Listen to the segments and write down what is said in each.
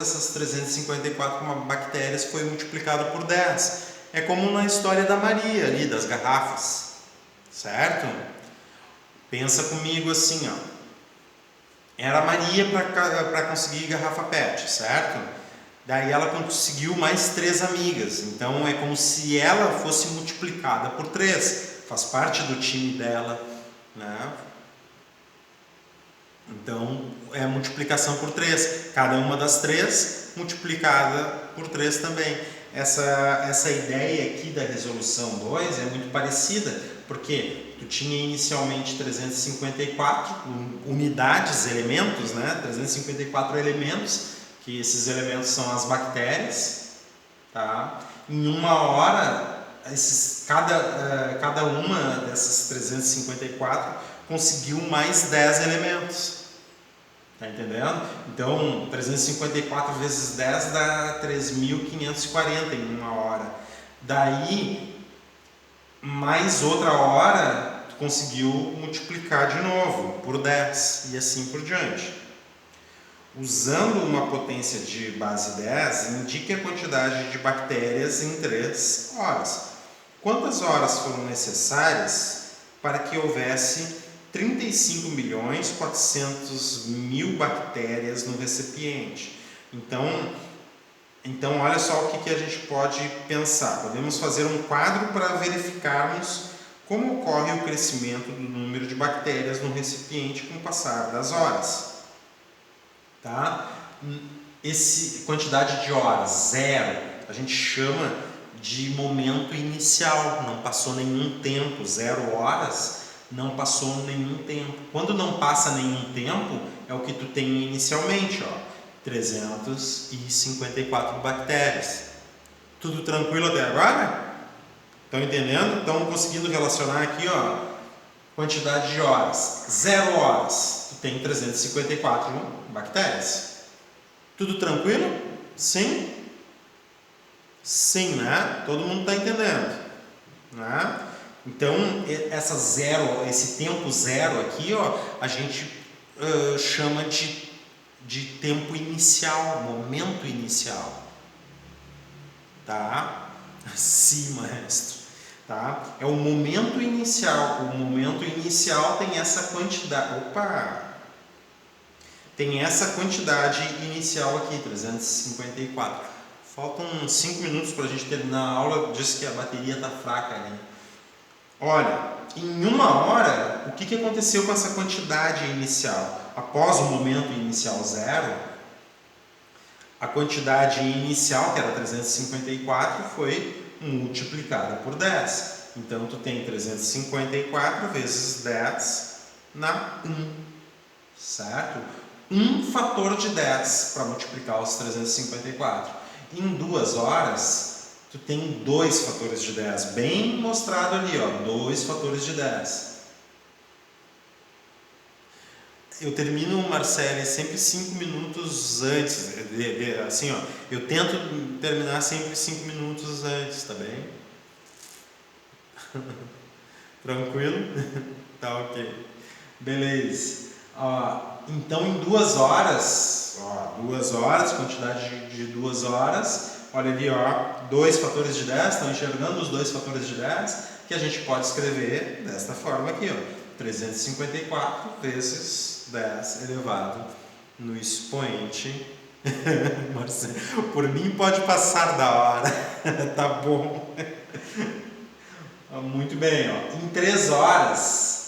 essas 354 bactérias foi multiplicado por 10. É como na história da Maria ali, das garrafas, certo? Pensa comigo assim, ó. Era a Maria para conseguir garrafa PET, certo? Daí ela conseguiu mais 3 amigas. Então é como se ela fosse multiplicada por 3. Faz parte do time dela, né? Então é a multiplicação por 3. Cada uma das 3 multiplicada por 3 também. Essa ideia aqui da resolução 2 é muito parecida, porque tu tinha inicialmente 354 unidades, elementos, né? 354 elementos, que esses elementos são as bactérias, tá? Em uma hora, cada uma dessas 354 conseguiu mais 10 elementos. Tá entendendo? Então, 354 vezes 10 dá 3.540 em uma hora. Daí, mais outra hora, tu conseguiu multiplicar de novo por 10 e assim por diante. Usando uma potência de base 10, indique a quantidade de bactérias em 3 horas. Quantas horas foram necessárias para que houvesse 35.400.000 bactérias no recipiente? Então olha só o que a gente pode pensar. Podemos fazer um quadro para verificarmos como ocorre o crescimento do número de bactérias no recipiente com o passar das horas. Tá? Essa quantidade de horas, 0, a gente chama de momento inicial. Não passou nenhum tempo, 0 horas, não passou nenhum tempo. Quando não passa nenhum tempo, é o que tu tem inicialmente, ó, 354 bactérias. Tudo tranquilo até agora? Estão entendendo? Estão conseguindo relacionar aqui, ó, quantidade de horas. 0 horas, tu tem 354 bactérias. Tudo tranquilo? Sim? Sim, né? Todo mundo está entendendo, né? Então, esse tempo zero aqui, ó, a gente chama de tempo inicial, momento inicial. Tá? Sim, maestro. Tá? É o momento inicial. O momento inicial tem essa quantidade. Tem essa quantidade inicial aqui, 354. Faltam 5 minutos para a gente terminar a aula. Diz que a bateria está fraca ali. Olha, em uma hora, o que aconteceu com essa quantidade inicial? Após o momento inicial 0, a quantidade inicial, que era 354, foi multiplicada por 10. Então, tu tem 354 vezes 10 na 1, certo? 1 fator de 10 para multiplicar os 354. Em 2 horas, tu tem 2 fatores de 10, bem mostrado ali, ó, 2 fatores de 10. Eu termino, Marcele, sempre 5 minutos antes, assim, ó, eu tento terminar sempre 5 minutos antes, tá bem? Tranquilo? Tá ok. Beleza. Então, em 2 horas, 2 horas, quantidade de 2 horas, olha ali, ó, 2 fatores de 10, estão enxergando os 2 fatores de 10, que a gente pode escrever desta forma aqui, ó, 354 vezes 10 elevado no expoente. Marcelo, por mim pode passar da hora, tá bom. Muito bem, ó. Em 3 horas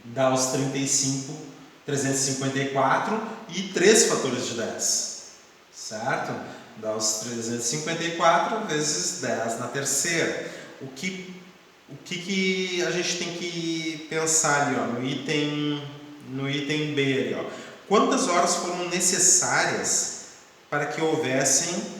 dá os 354 e 3 fatores de 10, certo? Dá os 354 vezes 10 na terceira. O que a gente tem que pensar ali, ó, no item B ali, ó. Quantas horas foram necessárias para que houvessem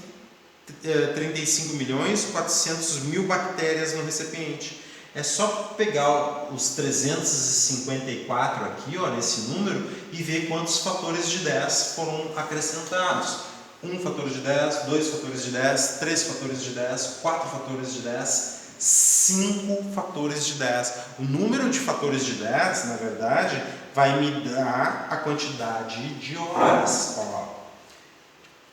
35.400.000 bactérias no recipiente? É só pegar os 354 aqui, ó, nesse número, e ver quantos fatores de 10 foram acrescentados. 1 fator de 10, 2 fatores de 10, 3 fatores de 10, 4 fatores de 10, 5 fatores de 10. O número de fatores de 10, na verdade, vai me dar a quantidade de horas. Ó.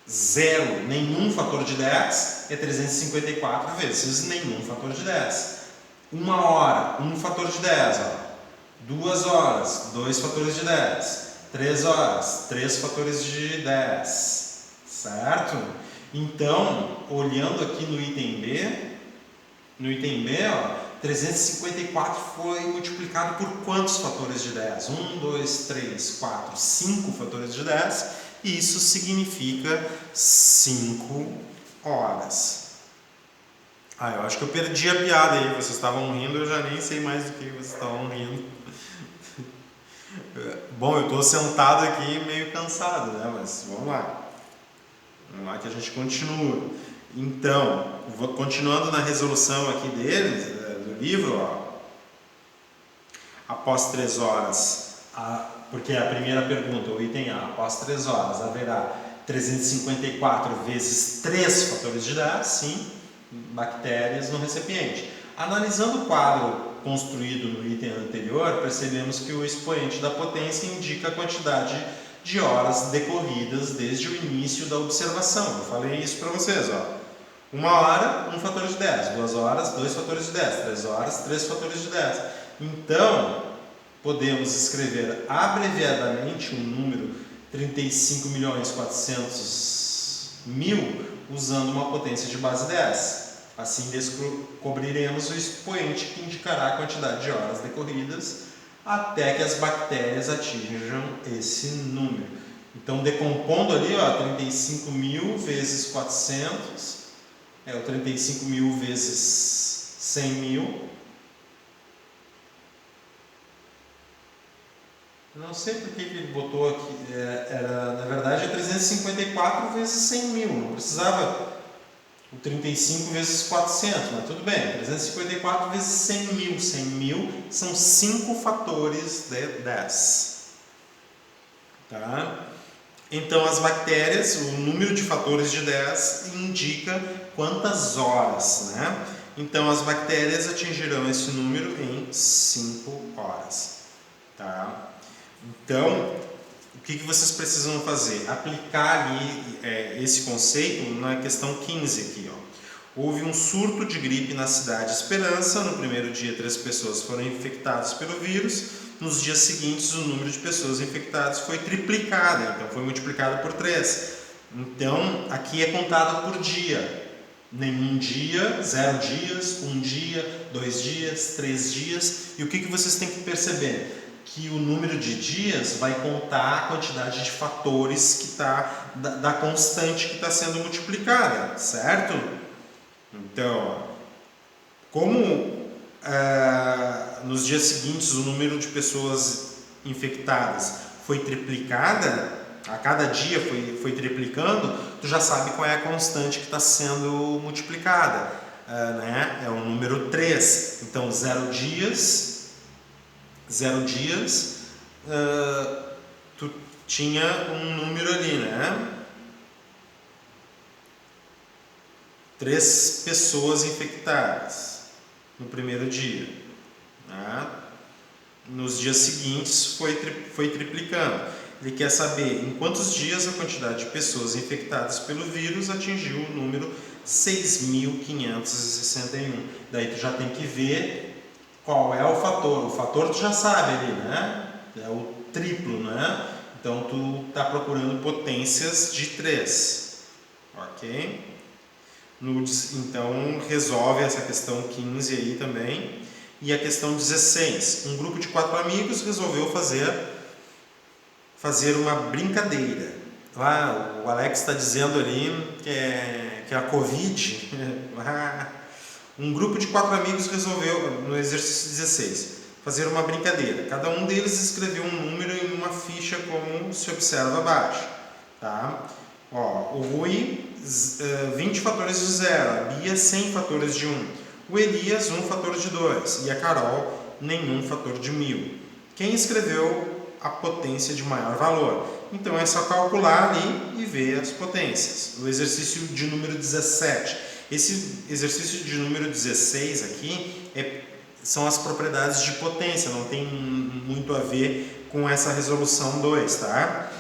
0, nenhum fator de 10 é 354 vezes nenhum fator de 10. 1 hora, 1 fator de 10. 2 horas, 2 fatores de 10. 3 horas, 3 fatores de 10. Certo? Então, olhando aqui no item B, 354 foi multiplicado por quantos fatores de 10? 1, 2, 3, 4, 5 fatores de 10. E isso significa 5 horas. Eu acho que eu perdi a piada aí. Vocês estavam rindo, eu já nem sei mais do que vocês estavam rindo. Bom, eu estou sentado aqui meio cansado, né? Mas vamos lá. Vamos lá que a gente continua. Então, continuando na resolução aqui deles, do livro, após 3 horas, porque a primeira pergunta, o item A, após 3 horas haverá 354 vezes 3 fatores de 10, sim, bactérias no recipiente. Analisando o quadro construído no item anterior, percebemos que o expoente da potência indica a quantidade de horas decorridas desde o início da observação. Eu falei isso para vocês. 1 hora, 1 fator de 10. 2 horas, 2 fatores de 10. 3 horas, 3 fatores de 10. Então, podemos escrever abreviadamente o número 35.400.000 usando uma potência de base 10. Assim descobriremos o expoente que indicará a quantidade de horas decorridas até que as bactérias atinjam esse número. Então, decompondo ali, 35.000 vezes 400, o 35.000 vezes 100.000. Não sei por que ele botou aqui, na verdade é 354 vezes 100.000, não precisava o 35 vezes 400, mas tudo bem, 354 vezes 100.000, 100.000 são 5 fatores de 10. Tá? Então as bactérias, o número de fatores de 10 indica quantas horas, né? Então as bactérias atingirão esse número em 5 horas. Tá? Então, o que vocês precisam fazer? Aplicar ali esse conceito na questão 15 aqui. Houve um surto de gripe na cidade Esperança. No primeiro dia, 3 pessoas foram infectadas pelo vírus. Nos dias seguintes, o número de pessoas infectadas foi triplicado, então foi multiplicado por 3. Então, aqui é contado por dia. Nenhum dia, 0 dias, 1 dia, 2 dias, 3 dias. E o que vocês têm que perceber? Que o número de dias vai contar a quantidade de fatores que está da constante que está sendo multiplicada, certo? Então, como nos dias seguintes o número de pessoas infectadas foi triplicada, a cada dia foi triplicando, tu já sabe qual é a constante que está sendo multiplicada, né? É o número 3. Então, 0 dias, tu tinha um número ali, né? 3 pessoas infectadas no primeiro dia, né? Nos dias seguintes foi triplicando. Ele quer saber em quantos dias a quantidade de pessoas infectadas pelo vírus atingiu o número 6.561. Daí tu já tem que ver qual é o fator? O fator tu já sabe ali, né? É o triplo, né? Então tu está procurando potências de 3. Ok? Então resolve essa questão 15 aí também. E a questão 16. Um grupo de 4 amigos resolveu fazer uma brincadeira. Lá, o Alex está dizendo ali que é a Covid. Um grupo de 4 amigos resolveu, no exercício 16, fazer uma brincadeira. Cada um deles escreveu um número em uma ficha como se observa abaixo. Tá? O Rui, 20 fatores de 0. A Bia, 100 fatores de 1. O Elias, 1 fator de 2. E a Carol, nenhum fator de 1000. Quem escreveu a potência de maior valor? Então é só calcular ali e ver as potências. O exercício de número 17. Esse exercício de número 16 aqui são as propriedades de potência, não tem muito a ver com essa resolução 2, tá?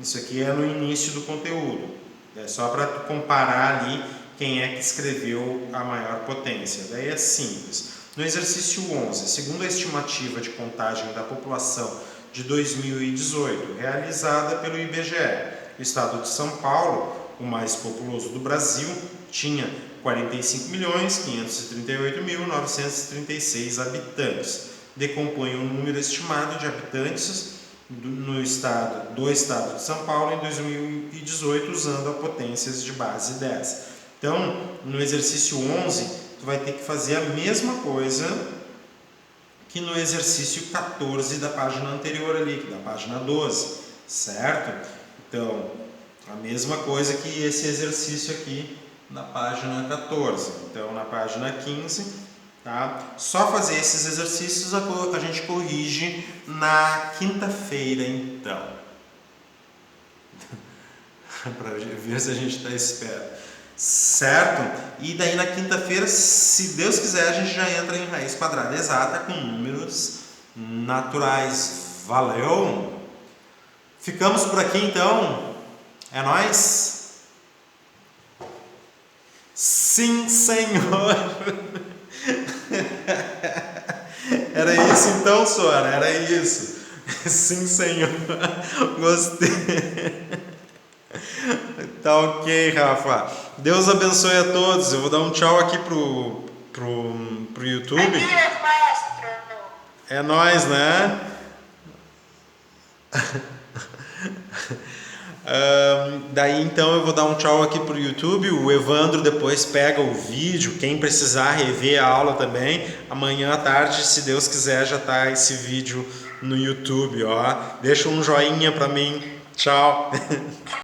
Isso aqui é no início do conteúdo. É só para tu comparar ali quem é que escreveu a maior potência. Daí é simples. No exercício 11, segundo a estimativa de contagem da população de 2018, realizada pelo IBGE, o estado de São Paulo, o mais populoso do Brasil, tinha 45.538.936 habitantes. Decompõe o número estimado de habitantes do estado de São Paulo em 2018 usando a potências de base 10. Então, no exercício 11, tu vai ter que fazer a mesma coisa que no exercício 14 da página anterior ali, que da página 12, certo? Então, a mesma coisa que esse exercício aqui na página 14. Então, na página 15... Tá? Só fazer esses exercícios a gente corrige na quinta-feira, então. Para ver se a gente está esperto. Certo? E daí na quinta-feira, se Deus quiser, a gente já entra em raiz quadrada exata com números naturais. Valeu? Ficamos por aqui, então. É nóis? Sim, senhor! Era isso então, Sora? Era isso. Sim, senhor. Gostei. Tá ok, Rafa. Deus abençoe a todos. Eu vou dar um tchau aqui pro YouTube. É nóis, né? Daí então eu vou dar um tchau aqui pro YouTube. O Evandro depois pega o vídeo. Quem precisar rever a aula também, amanhã à tarde, se Deus quiser, já tá esse vídeo no YouTube, ó. Deixa um joinha pra mim. Tchau.